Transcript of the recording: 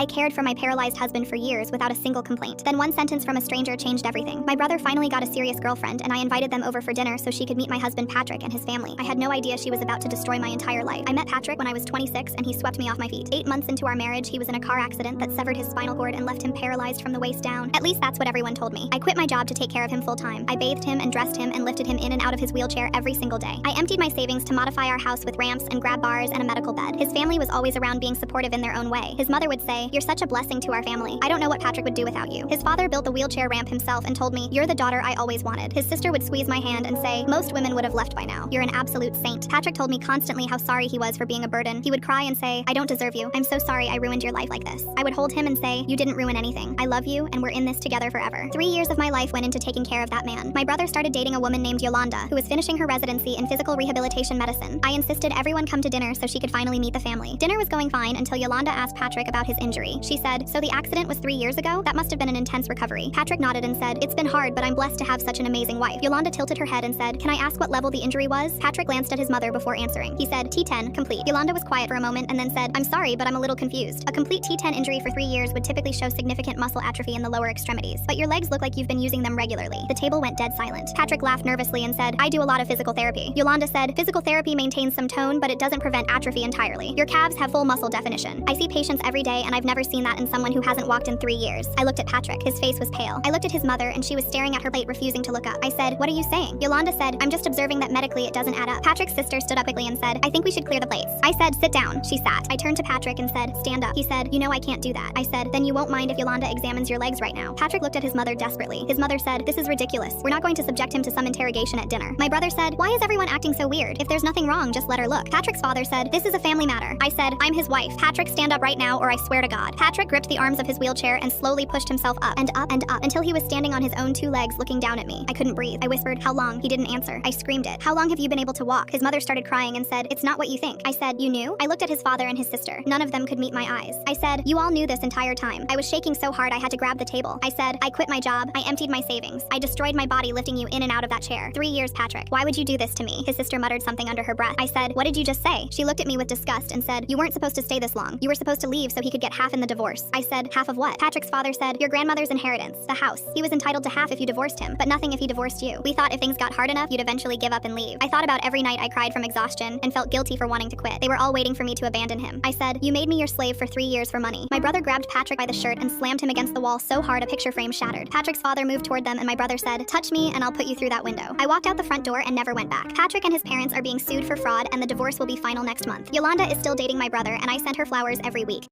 I cared for my paralyzed husband for years without a single complaint. Then one sentence from a stranger changed everything. My brother finally got a serious girlfriend, and I invited them over for dinner so she could meet my husband Patrick and his family. I had no idea she was about to destroy my entire life. I met Patrick when I was 26, and he swept me off my feet. 8 months into our marriage, he was in a car accident that severed his spinal cord and left him paralyzed from the waist down. At least that's what everyone told me. I quit my job to take care of him full time. I bathed him and dressed him and lifted him in and out of his wheelchair every single day. I emptied my savings to modify our house with ramps and grab bars and a medical bed. His family was always around being supportive in their own way. His mother would say, "You're such a blessing to our family. I don't know what Patrick would do without you." His father built the wheelchair ramp himself and told me, "You're the daughter I always wanted." His sister would squeeze my hand and say, "Most women would have left by now. You're an absolute saint." Patrick told me constantly how sorry he was for being a burden. He would cry and say, "I don't deserve you. I'm so sorry I ruined your life like this." I would hold him and say, "You didn't ruin anything. I love you, and we're in this together forever." 3 years of my life went into taking care of that man. My brother started dating a woman named Yolanda, who was finishing her residency in physical rehabilitation medicine. I insisted everyone come to dinner so she could finally meet the family. Dinner was going fine until Yolanda asked Patrick about his injury. She said, "So the accident was 3 years ago? That must have been an intense recovery." Patrick nodded and said, "It's been hard, but I'm blessed to have such an amazing wife." Yolanda tilted her head and said, "Can I ask what level the injury was?" Patrick glanced at his mother before answering. He said, "T10, complete." Yolanda was quiet for a moment and then said, "I'm sorry, but I'm a little confused. A complete T10 injury for 3 years would typically show significant muscle atrophy in the lower extremities, but your legs look like you've been using them regularly." The table went dead silent. Patrick laughed nervously and said, "I do a lot of physical therapy." Yolanda said, "Physical therapy maintains some tone, but it doesn't prevent atrophy entirely. Your calves have full muscle definition. I see patients every day, and I've never seen that in someone who hasn't walked in 3 years." I looked at Patrick. His face was pale. I looked at his mother, and she was staring at her plate, refusing to look up. I said, "What are you saying?" Yolanda said, "I'm just observing that medically it doesn't add up." Patrick's sister stood up quickly and said, "I think we should clear the place." I said, "Sit down." She sat. I turned to Patrick and said, "Stand up." He said, "You know I can't do that." I said, "Then you won't mind if Yolanda examines your legs right now." Patrick looked at his mother desperately. His mother said, "This is ridiculous. We're not going to subject him to some interrogation at dinner." My brother said, "Why is everyone acting so weird? If there's nothing wrong, just let her look." Patrick's father said, "This is a family matter." I said, "I'm his wife. Patrick, stand up right now, or I swear to God." Patrick gripped the arms of his wheelchair and slowly pushed himself up and up and up until he was standing on his own 2 legs looking down at me. I couldn't breathe. I whispered, "How long?" He didn't answer. I screamed it. "How long have you been able to walk?" His mother started crying and said, "It's not what you think." I said, "You knew?" I looked at his father and his sister. None of them could meet my eyes. I said, "You all knew this entire time." I was shaking so hard I had to grab the table. I said, "I quit my job. I emptied my savings. I destroyed my body lifting you in and out of that chair. 3 years, Patrick. Why would you do this to me?" His sister muttered something under her breath. I said, "What did you just say?" She looked at me with disgust and said, "You weren't supposed to stay this long. You were supposed to leave so he could get half in the divorce." I said, "Half of what?" Patrick's father said, "Your grandmother's inheritance, the house. He was entitled to half if you divorced him, but nothing if he divorced you. We thought if things got hard enough, you'd eventually give up and leave." I thought about every night I cried from exhaustion and felt guilty for wanting to quit. They were all waiting for me to abandon him. I said, "You made me your slave for 3 years for money." My brother grabbed Patrick by the shirt and slammed him against the wall so hard a picture frame shattered. Patrick's father moved toward them and my brother said, "Touch me and I'll put you through that window." I walked out the front door and never went back. Patrick and his parents are being sued for fraud and the divorce will be final next month. Yolanda is still dating my brother and I sent her flowers every week.